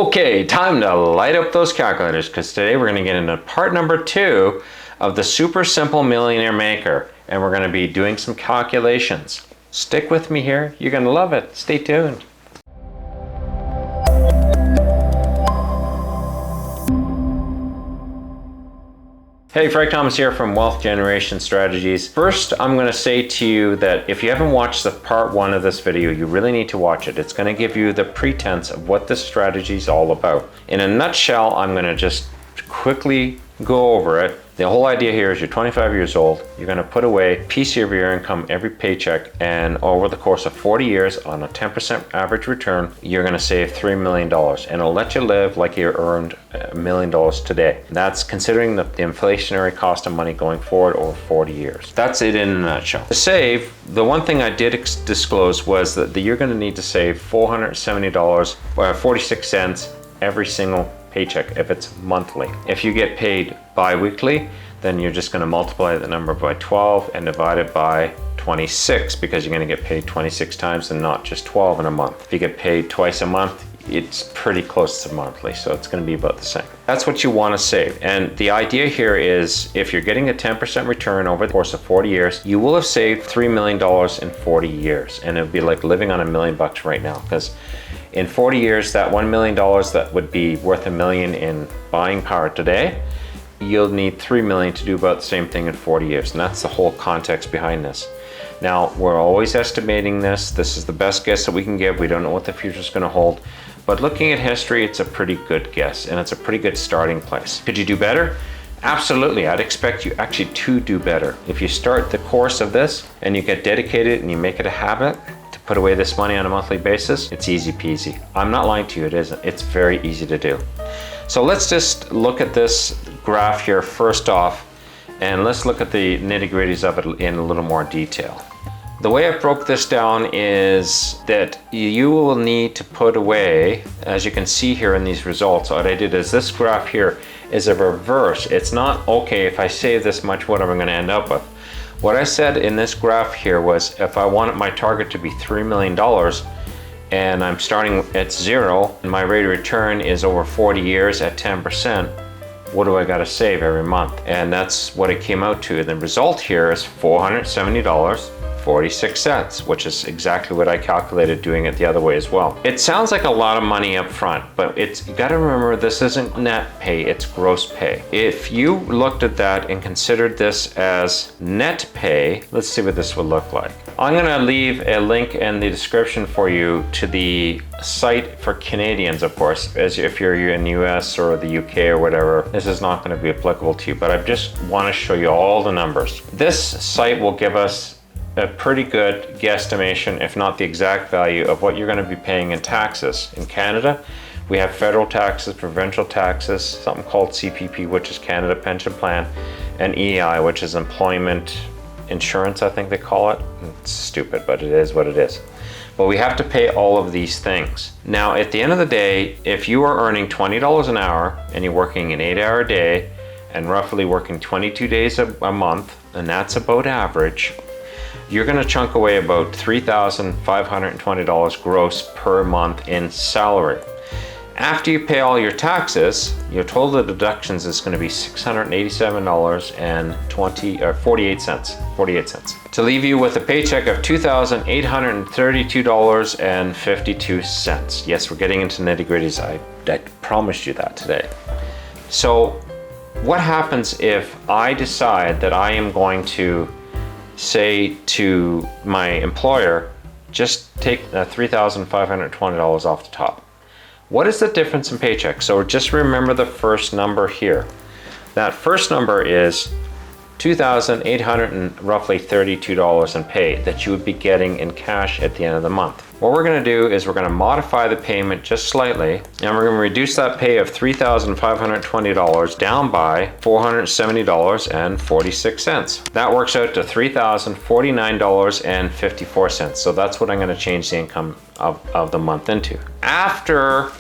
Okay, time to light up those calculators because today we're going to get into part number 2 of the super simple millionaire maker, and we're going to be doing some calculations. Stick with me here, you're going to love it. Stay tuned. Hey, Frank Thomas here from Wealth Generation Strategies. First, I'm going to say to you that if you haven't watched the part 1 of this video, you really need to watch it. It's going to give you the pretense of what this strategy is all about. In a nutshell, I'm going to just quickly go over it. The whole idea here is you're 25 years old, you're going to put away a piece of your income every paycheck, and over the course of 40 years on a 10% average return, you're going to save $3 million, and it'll let you live like you earned $1 million today. That's considering the inflationary cost of money going forward over 40 years. That's it in a nutshell. To save, the one thing I did disclose was that you're going to need to save $470, 46 cents every single paycheck if it's monthly. If you get paid bi-weekly, then you're just going to multiply the number by 12 and divide it by 26 because you're going to get paid 26 times and not just 12 in a month. If you get paid twice a month, it's pretty close to monthly, so it's going to be about the same. That's what you want to save. And the idea here is if you're getting a 10% return over the course of 40 years, you will have saved $3 million in 40 years. And it'll be like living on $1 million right now, because in 40 years, that $1 million that would be worth $1 million in buying power today, you'll need $3 million to do about the same thing in 40 years. And that's the whole context behind this. Now, we're always estimating this. This is the best guess that we can give. We don't know what the future is going to hold. But looking at history, it's a pretty good guess, and it's a pretty good starting place. Could you do better? Absolutely. I'd expect you actually to do better. If you start the course of this and you get dedicated and you make it a habit to put away this money on a monthly basis, it's easy peasy. I'm not lying to you, it isn't. It's very easy to do. So let's just look at this graph here first off, and let's look at the nitty-gritties of it in a little more detail. The way I broke this down is that you will need to put away, as you can see here in these results, what I did is this graph here is a reverse. It's not, okay, if I save this much, what am I going to end up with? What I said in this graph here was if I wanted my target to be $3 million and I'm starting at 0 and my rate of return is over 40 years at 10%, what do I got to save every month? And that's what it came out to. The result here is $470. 46 cents, which is exactly what I calculated doing it the other way as well. It sounds like a lot of money up front, but you got to remember this isn't net pay, it's gross pay. If you looked at that and considered this as net pay, let's see what this would look like. I'm going to leave a link in the description for you to the site for Canadians, of course, as if you're in the US or the UK or whatever. This is not going to be applicable to you, but I just want to show you all the numbers. This site will give us a pretty good guesstimation, if not the exact value, of what you're going to be paying in taxes. In Canada, we have federal taxes, provincial taxes, something called CPP, which is Canada Pension Plan, and EI, which is Employment Insurance, I think they call it. It's stupid, but it is what it is. But we have to pay all of these things. Now, at the end of the day, if you are earning $20 an hour and you're working an 8-hour day and roughly working 22 days a month, and that's about average, you're going to chunk away about $3,520 gross per month in salary. After you pay all your taxes, your total deductions is going to be $687.48 to leave you with a paycheck of $2,832.52. Yes, we're getting into nitty-gritties. I promised you that today. So what happens if I decide that I am going to say to my employer, just take $3,520 off the top? What is the difference in paycheck? So just remember the first number here. That first number is $2,832 in pay that you would be getting in cash at the end of the month. What we're going to do is we're going to modify the payment just slightly, and we're going to reduce that pay of $3,520 down by $470.46. That works out to $3,049.54. So that's what I'm going to change the income of the month into. After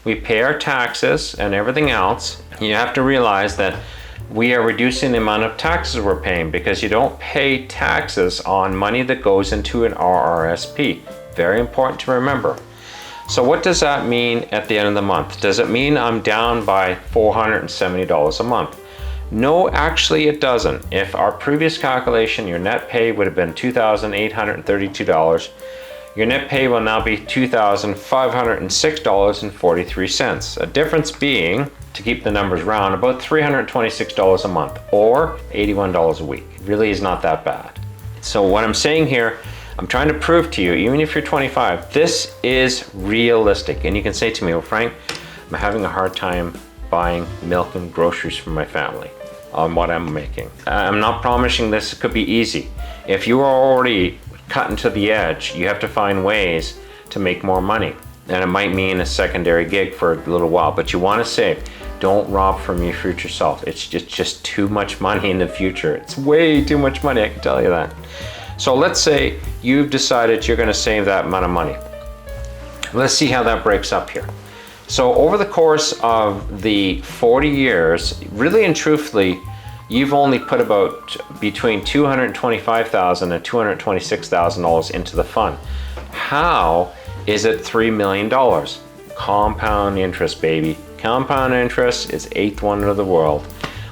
we pay our taxes and everything else, you have to realize that we are reducing the amount of taxes we're paying because you don't pay taxes on money that goes into an RRSP. Very important to remember. So what does that mean at the end of the month? Does it mean I'm down by $470 a month? No, actually it doesn't. If our previous calculation, your net pay would have been $2,832. Your net pay will now be $2,506.43. A difference being, to keep the numbers round, about $326 a month or $81 a week. It really is not that bad. So what I'm saying here, I'm trying to prove to you, even if you're 25, this is realistic. And you can say to me, well, Frank, I'm having a hard time buying milk and groceries for my family on what I'm making. I'm not promising this could be easy. If you are already cutting to the edge, you have to find ways to make more money. And it might mean a secondary gig for a little while, but you want to save. Don't rob from your future self. It's just too much money in the future. It's way too much money, I can tell you that. So let's say you've decided you're going to save that amount of money. Let's see how that breaks up here. So over the course of the 40 years, really and truthfully, you've only put about between $225,000 and $226,000 into the fund. How is it $3 million? Compound interest, baby. Compound interest is eighth wonder of the world.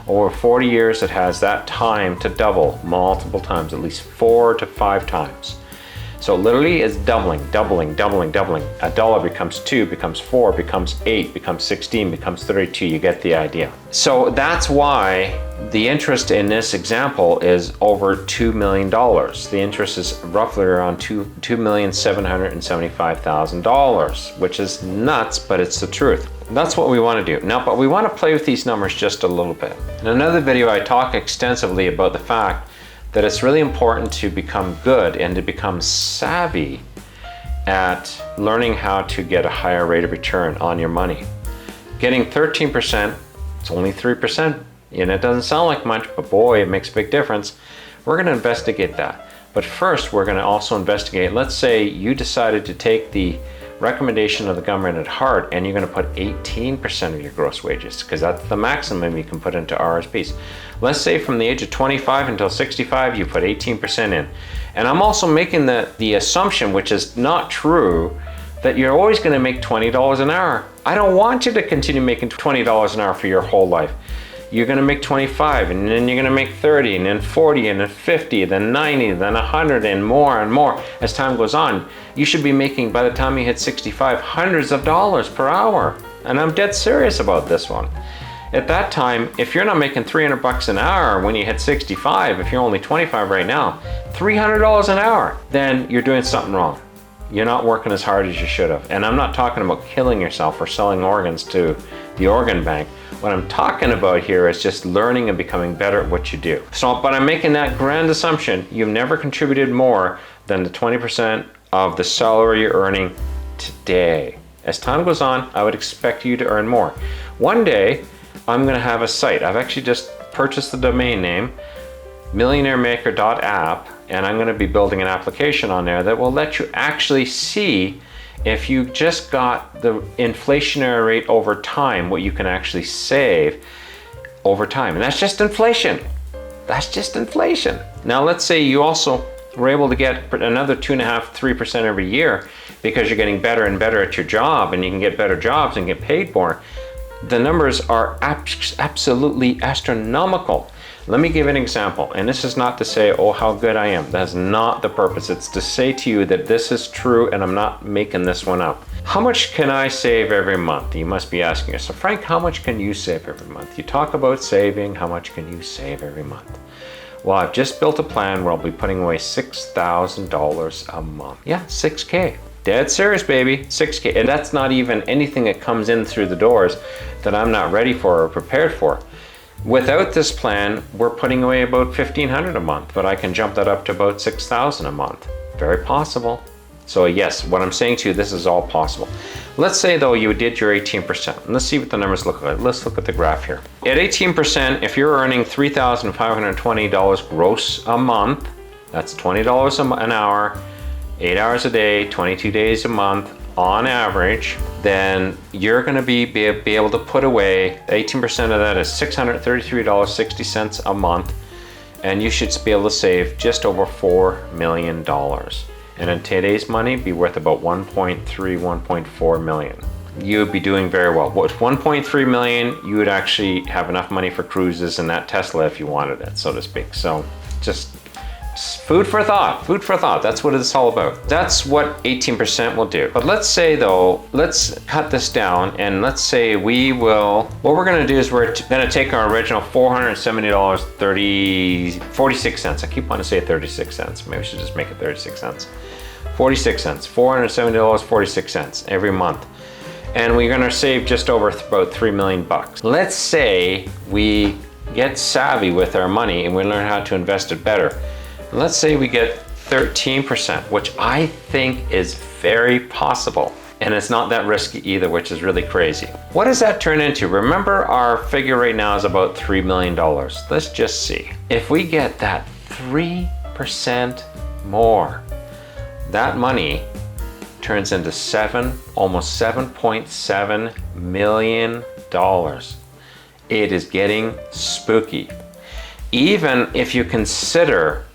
Over 40 years, it has that time to double multiple times, at least 4 to 5 times. So literally it's doubling, doubling, doubling, doubling. A dollar becomes 2, becomes 4, becomes 8, becomes 16, becomes 32. You get the idea. So that's why the interest in this example is over $2 million. The interest is roughly around $2,775,000, which is nuts, but it's the truth. That's what we want to do. Now, but we want to play with these numbers just a little bit. In another video, I talk extensively about the fact that it's really important to become good and to become savvy at learning how to get a higher rate of return on your money. Getting 13%, it's only 3%, and it doesn't sound like much, but boy, it makes a big difference. We're going to investigate that. But first, we're going to also investigate, let's say you decided to take the recommendation of the government at heart and you're going to put 18% of your gross wages, because that's the maximum you can put into RSPs. Let's say from the age of 25 until 65 you put 18% in. And I'm also making the assumption, which is not true, that you're always going to make $20 an hour. I don't want you to continue making $20 an hour for your whole life. You're going to make 25, and then you're going to make 30, and then 40, and then 50, then 90, then 100, and more as time goes on. You should be making, by the time you hit 65, hundreds of dollars per hour. And I'm dead serious about this one. At that time, if you're not making $300 an hour when you hit 65, if you're only 25 right now, $300 an hour, then you're doing something wrong. You're not working as hard as you should have. And I'm not talking about killing yourself or selling organs to the organ bank. What I'm talking about here is just learning and becoming better at what you do. So, but I'm making that grand assumption, you've never contributed more than the 20% of the salary you're earning today. As time goes on, I would expect you to earn more. One day, I'm gonna have a site. I've actually just purchased the domain name, millionairemaker.app, and I'm gonna be building an application on there that will let you actually see if you just got the inflationary rate over time, what you can actually save over time. And that's just inflation. That's just inflation. Now let's say you also were able to get another 2.5–3% every year because you're getting better and better at your job, and you can get better jobs and get paid more. The numbers are absolutely astronomical. Let me give an example, and this is not to say, oh, how good I am. That's not the purpose. It's to say to you that this is true, and I'm not making this one up. How much can I save every month? You must be asking yourself, Frank, how much can you save every month? You talk about saving, how much can you save every month? Well, I've just built a plan where I'll be putting away $6,000 a month. Yeah, 6K. Dead serious, baby, 6K. And that's not even anything that comes in through the doors that I'm not ready for or prepared for. Without this plan, we're putting away about $1,500 a month, but I can jump that up to about $6,000 a month. Very possible. So yes, what I'm saying to you, this is all possible. Let's say though you did your 18%. And let's see what the numbers look like. Let's look at the graph here. At 18%, if you're earning $3,520 gross a month, that's $20 an hour, 8 hours a day, 22 days a month on average, then you're going to be able to put away 18% of that is $633.60 a month, and you should be able to save just over $4 million. and in today's money be worth about 1.3, 1.4 million. You would be doing very well. With 1.3 million, you would actually have enough money for cruises in that Tesla if you wanted it, so to speak. So just food for thought, food for thought. That's what it's all about. That's what 18% will do. But let's say though, let's cut this down and let's say we will, what we're gonna do is we're gonna take our original $470, 46 cents. I keep wanting to say 36 cents. Maybe we should just make it 36 cents. 46 cents, $470, 46 cents every month. And we're gonna save just over about 3 million bucks. Let's say we get savvy with our money and we learn how to invest it better. Let's say we get 13%, which I think is very possible. And it's not that risky either, which is really crazy. What does that turn into? Remember, our figure right now is about $3 million. Let's just see. If we get that 3% more, that money turns into almost $7.7 million. It is getting spooky. Even if you consider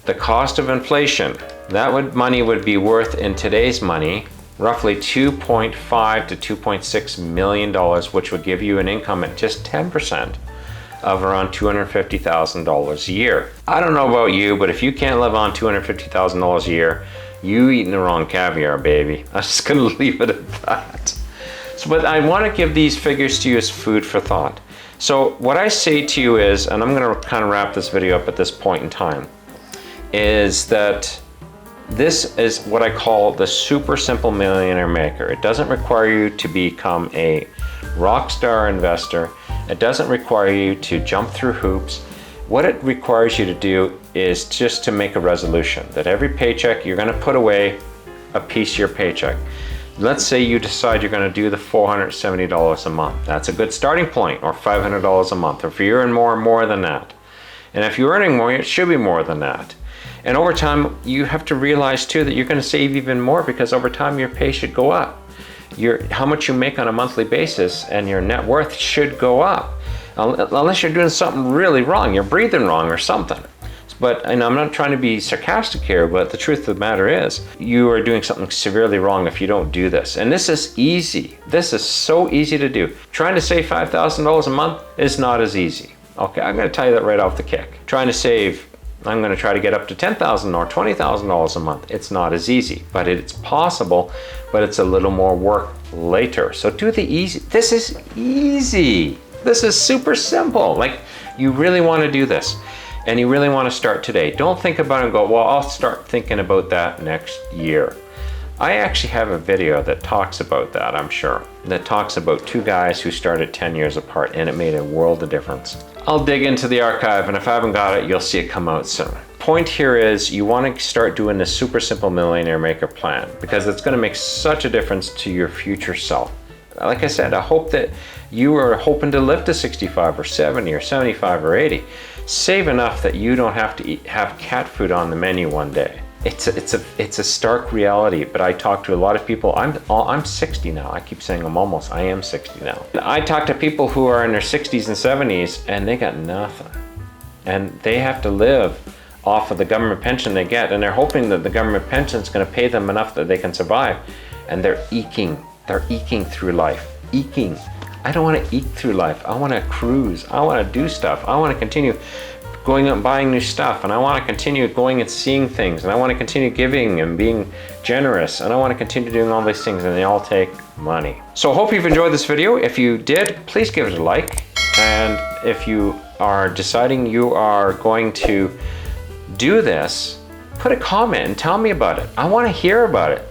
the cost of inflation, that money would be worth in today's money roughly $2.5 to $2.6 million, which would give you an income at just 10% of around $250,000 a year. I don't know about you, but if you can't live on $250,000 a year, you eating the wrong caviar, baby. I'm just gonna leave it at that. But I want to give these figures to you as food for thought. So what I say to you is, and I'm going to kind of wrap this video up at this point in time, is that this is what I call the super simple millionaire maker. It doesn't require you to become a rock star investor. It doesn't require you to jump through hoops. What it requires you to do is just to make a resolution that every paycheck you're going to put away a piece of your paycheck. Let's say you decide you're going to do the $470 a month. That's a good starting point, or $500 a month. Or if you're earning more than that. And if you're earning more, it should be more than that. And over time, you have to realize too that you're going to save even more, because over time your pay should go up. How much you make on a monthly basis and your net worth should go up. Unless you're doing something really wrong, you're breathing wrong or something. But, and I'm not trying to be sarcastic here, but the truth of the matter is, you are doing something severely wrong if you don't do this. And this is easy. This is so easy to do. Trying to save $5,000 a month is not as easy. Okay, I'm going to tell you that right off the kick. Trying to save, I'm going to try to get up to $10,000 or $20,000 a month. It's not as easy, but it's possible, but it's a little more work later. So do the easy. This is easy. This is super simple. Like, you really want to do this. And you really want to start today. Don't think about it and go, well, I'll start thinking about that next year. I actually have a video that talks about that, I'm sure. That talks about two guys who started 10 years apart, and it made a world of difference. I'll dig into the archive, and if I haven't got it, you'll see it come out soon. Point here is, you want to start doing this super simple millionaire maker plan, because it's going to make such a difference to your future self. Like I said, I hope that you are hoping to live to 65 or 70 or 75 or 80. Save enough that you don't have to have cat food on the menu one day. It's a stark reality, but I talk to a lot of people. I'm 60 now. I keep saying I am 60 now. I talk to people who are in their 60s and 70s, and they got nothing. And they have to live off of the government pension they get, and they're hoping that the government pension is going to pay them enough that they can survive. And they're eking through life. Eking. I don't want to eke through life. I want to cruise. I want to do stuff. I want to continue going out and buying new stuff, and I want to continue going and seeing things, and I want to continue giving and being generous, and I want to continue doing all these things, and they all take money. So I hope you've enjoyed this video. If you did, please give it a like. And if you are deciding you are going to do this, put a comment and tell me about it. I want to hear about it.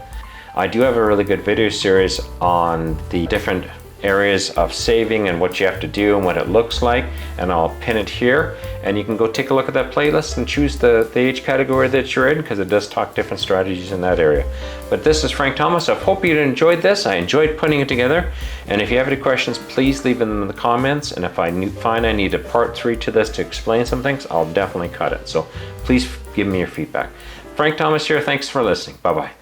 I do have a really good video series on the different areas of saving and what you have to do and what it looks like, and I'll pin it here, and you can go take a look at that playlist and choose the age category that you're in, because it does talk different strategies in that area. But this is Frank Thomas. I hope you enjoyed this. I enjoyed putting it together, and if you have any questions, please leave them in the comments, and if I find I need a part 3 to this to explain some things, I'll definitely cut it. So please give me your feedback. Frank Thomas here. Thanks for listening. Bye-bye.